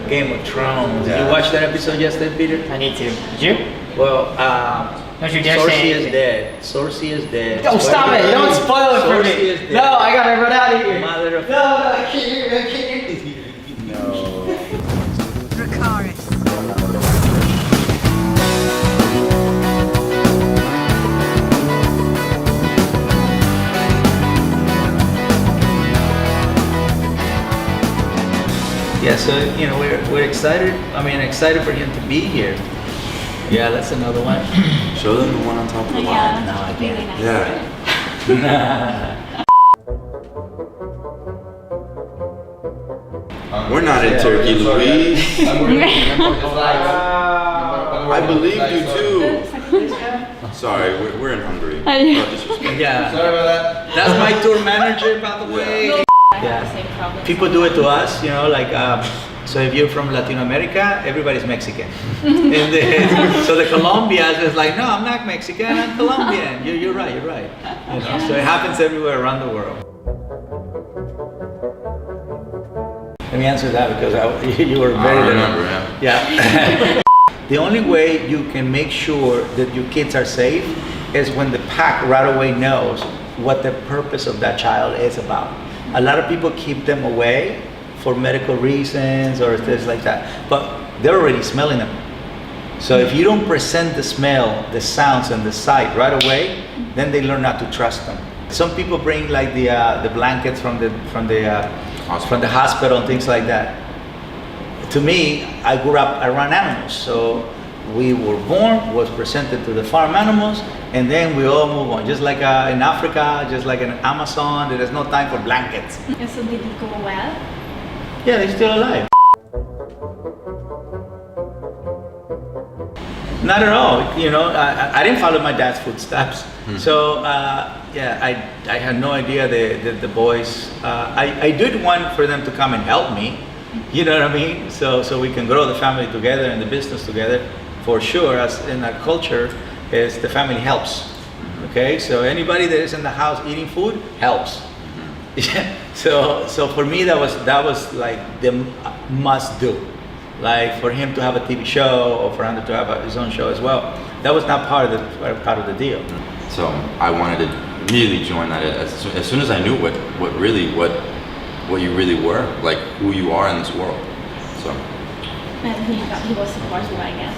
Game of Thrones. Yeah. Did you watch that episode yesterday, Peter? I need to. Did you? Well, Don't you dare Cersei say is anything. dead. Cersei is dead. Oh, stop it! Don't spoil it for Cersei me. is dead. No, I gotta run out of here. Mother of... No, I can't. No. Yeah, so we're excited. I mean, excited for him to be here. Yeah, that's another one. Show them the one on top of the line. Yeah, No, I really can't. nice. Yeah. We're not in Turkey, Louise. I believed you too. Sorry, we're in Hungary. No disrespect. Yeah. Sorry about that. That's my tour manager, by the way. I have the same problem. People do it to us, like, so if you're from Latin America, everybody's Mexican. And so the Colombians is like, no, I'm not Mexican, I'm Colombian. You're right. So it happens everywhere around the world. Let me answer that because you were very I remember, Yeah. The only way you can make sure that your kids are safe is when the pack right away knows what the purpose of that child is about. A lot of people keep them away for medical reasons or things like that, but they're already smelling them. So if you don't present the smell, the sounds, and the sight right away, then they learn not to trust them. Some people bring like the blankets from the hospital and things like that. To me, I grew up around animals, so we were born, was presented to the farm animals, and then we all move on. Just like in Africa, just like in Amazon, there is no time for blankets. And so did it go well? Yeah, they're still alive. Not at all. I didn't follow my dad's footsteps. So yeah, I had no idea the boys. I did want for them to come and help me. You know what I mean? So we can grow the family together and the business together. For sure, as in our culture, is the family helps. Okay, so anybody that is in the house eating food helps. Yeah. So for me that was like the must do. Like for him to have a TV show or for him to have his own show as well. That was not part of the deal. So I wanted to immediately join that as soon as I knew what you really were, like who you are in this world. So. And he was supportive, I guess.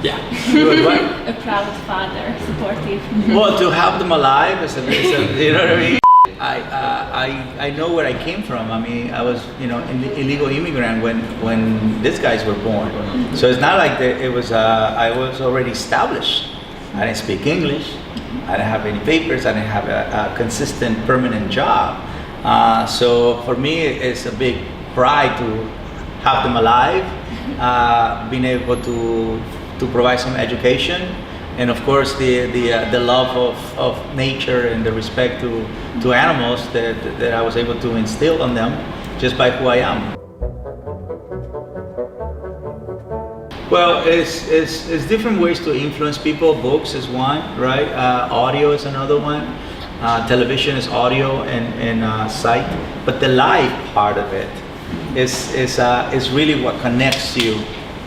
Yeah. You were what? A proud father, supportive. Well, to have them alive is you know what I mean? I know where I came from. I mean, I was, an illegal immigrant when these guys were born. So it's not like I was already established. I didn't speak English. I didn't have any papers. I didn't have a consistent, permanent job. So for me, it's a big pride to have them alive, being able to provide some education, and of course the love of nature and the respect to animals that I was able to instill on them just by who I am. Well, it's different ways to influence people. Books is one, right? Audio is another one. Television is audio and sight. But the live part of it is really what connects you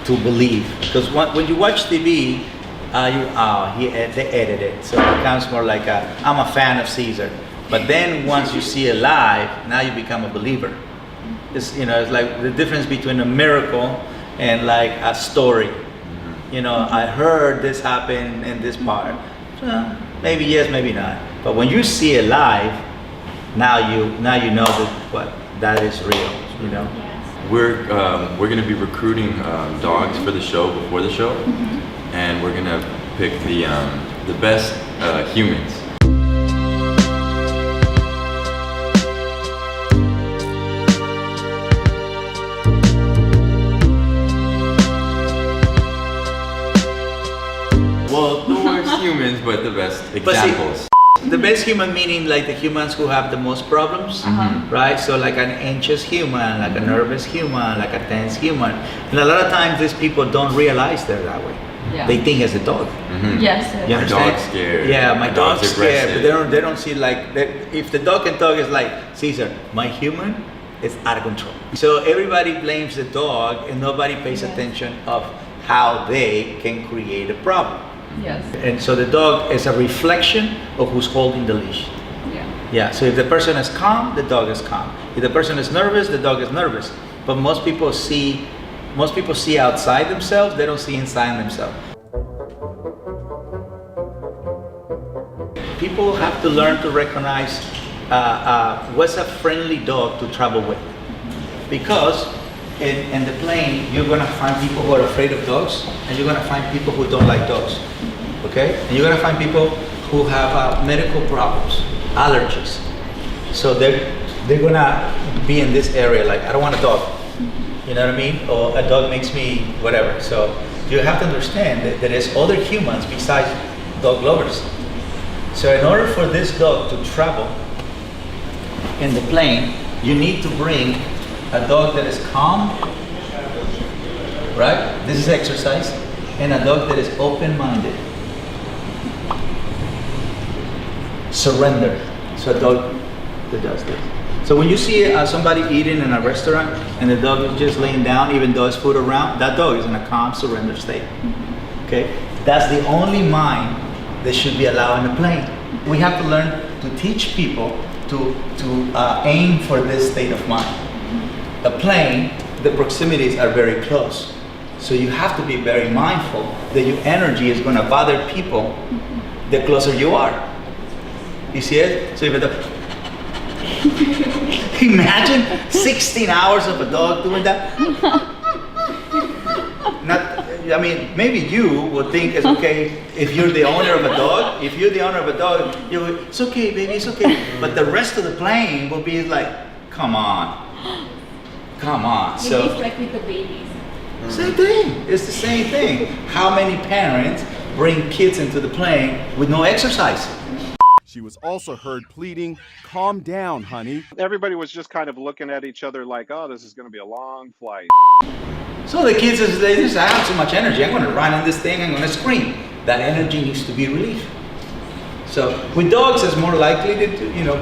to believe. Because when you watch TV, they edit it, so it becomes more like I'm a fan of Cesar. But then once you see it live, now you become a believer. It's like the difference between a miracle and like a story. I heard this happen in this part. Maybe yes, maybe not. But when you see it live, now you know that is real. Yes. We're going to be recruiting dogs for the show before the show, and we're going to pick the best humans. Well, the worst humans, but the best examples. The best human meaning like the humans who have the most problems, right? So like an anxious human, like a nervous human, like a tense human. And a lot of times these people don't realize they're that way. Yeah. They think it's a dog. Yes. You My understand? dog's scared. Yeah, my dog's scared. aggressive. But they don't see like if the dog can talk, it's like Cesar. My human it's out of control. So everybody blames the dog and nobody pays attention of how they can create a problem. Yes. And so the dog is a reflection of who's holding the leash. Yeah. Yeah, so if the person is calm, the dog is calm. If the person is nervous, the dog is nervous. But most people see outside themselves, they don't see inside themselves. People have to learn to recognize what's a friendly dog to travel with. Because in the plane, you're gonna find people who are afraid of dogs, and you're gonna find people who don't like dogs, okay? And you're gonna find people who have medical problems, allergies. So they're gonna be in this area like, I don't want a dog, you know what I mean? Or a dog makes me whatever. So you have to understand that there is other humans besides dog lovers. So in order for this dog to travel in the plane, you need to bring a dog that is calm, right? This is exercise. And a dog that is open-minded. Surrender. So a dog that does this. So when you see somebody eating in a restaurant and the dog is just laying down, even though there's food around, that dog is in a calm, surrender state. Okay? That's the only mind that should be allowed in the plane. We have to learn to teach people to aim for this state of mind. A plane, the proximities are very close. So you have to be very mindful that your energy is going to bother people the closer you are. You see it? So if imagine 16 hours of a dog doing that. I mean, maybe you would think it's okay if you're the owner of a dog. If you're the owner of a dog, you would, it's okay, baby, it's okay. But the rest of the plane will be like, come on. Come on. So it's like with the babies. Same thing. It's the same thing. How many parents bring kids into the plane with no exercise? She was also heard pleading, "Calm down, honey." Everybody was just kind of looking at each other like, oh, this is going to be a long flight. So the kids, they just, I have too much energy. I'm going to run in this thing. I'm going to scream. That energy needs to be released. So with dogs, it's more likely that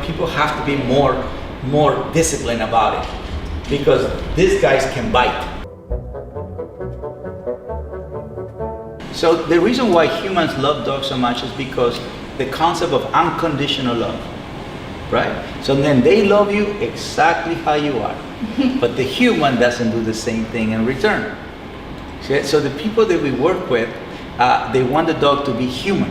people have to be more disciplined about it, because these guys can bite. So the reason why humans love dogs so much is because the concept of unconditional love, right? So then they love you exactly how you are, but the human doesn't do the same thing in return. See? So the people that we work with, they want the dog to be human.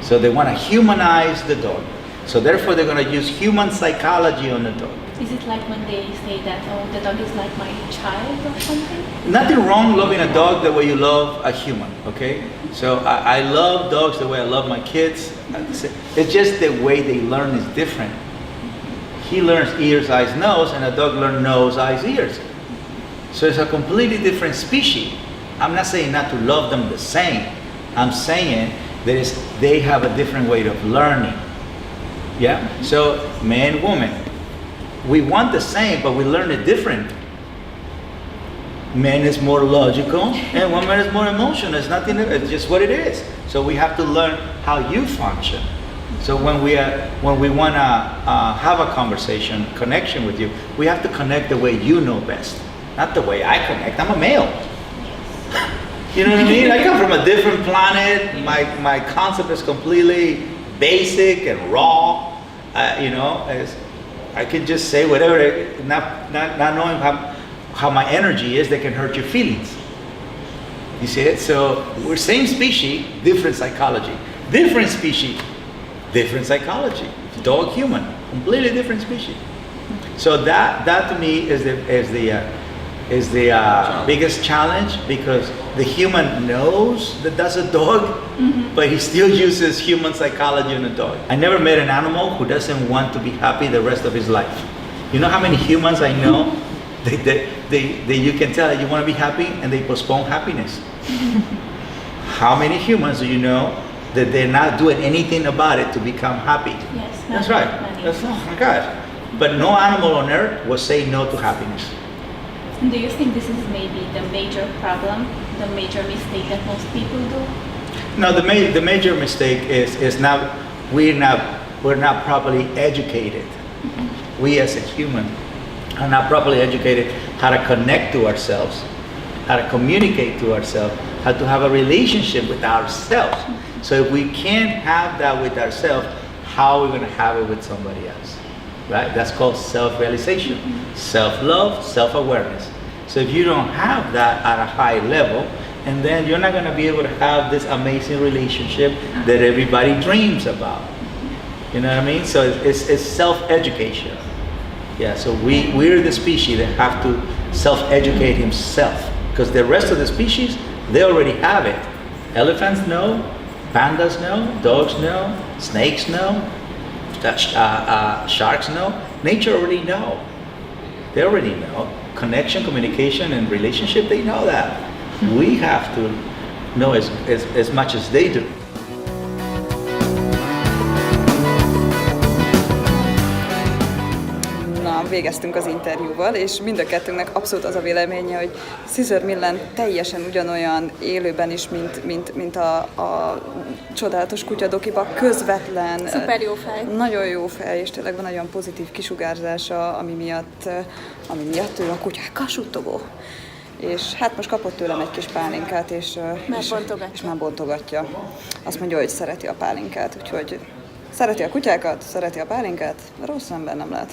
So they want to humanize the dog. So therefore they're going to use human psychology on the dog. Is it like when they say that, oh, the dog is like my child or something? Nothing wrong loving a dog the way you love a human, okay? So I love dogs the way I love my kids. It's just the way they learn is different. He learns ears, eyes, nose, and a dog learns nose, eyes, ears. So it's a completely different species. I'm not saying not to love them the same. I'm saying that they have a different way of learning. Yeah? So man, woman, we want the same, but we learn it different. Man is more logical, and woman is more emotional. It's nothing. It's just what it is. So we have to learn how you function. So when we want to have a conversation, connection with you, we have to connect the way you know best, not the way I connect. I'm a male. You know what I mean? I come from a different planet. My concept is completely basic and raw. I can just say whatever, not knowing how my energy is that can hurt your feelings. You see it? So we're same species, different psychology. Different species, different psychology. Dog, human, completely different species. So that to me is the biggest challenge, because the human knows that that's a dog, but he still uses human psychology on a dog. I never met an animal who doesn't want to be happy the rest of his life. You know how many humans I know that you can tell that you want to be happy and they postpone happiness? How many humans do you know that they're not doing anything about it to become happy? Yes, that's right. Oh my God. But no animal on earth will say no to happiness. Do you think this is maybe the major problem, the major mistake that most people do? No, the major mistake is not we're not properly educated. We as a human are not properly educated how to connect to ourselves, how to communicate to ourselves, how to have a relationship with ourselves. So if we can't have that with ourselves, how are we going to have it with somebody else? Right? That's called self-realization, self-love, self-awareness. So if you don't have that at a high level, and then you're not going to be able to have this amazing relationship that everybody dreams about. You know what I mean? So it's self-education. Yeah, so we're the species that have to self-educate himself, because the rest of the species, they already have it. Elephants know, pandas know, dogs know, snakes know, sharks know. Nature already know. They already know. Connection, communication, and relationship, they know that. We have to know as much as they do. Végeztünk az interjúval, és mind a kettőnknek abszolút az a véleménye, hogy Cesar Millan teljesen ugyanolyan élőben is, mint a csodálatos kutyadokiba, közvetlen, Szuper jó fej. Nagyon jó fej, és tényleg van olyan pozitív kisugárzása, ami miatt ő a kutyákkal suttogó. És hát most kapott tőlem egy kis pálinkát, és már bontogatja. Azt mondja, hogy szereti a pálinkát, úgyhogy szereti a kutyákat, szereti a pálinkát, rossz ember nem lehet.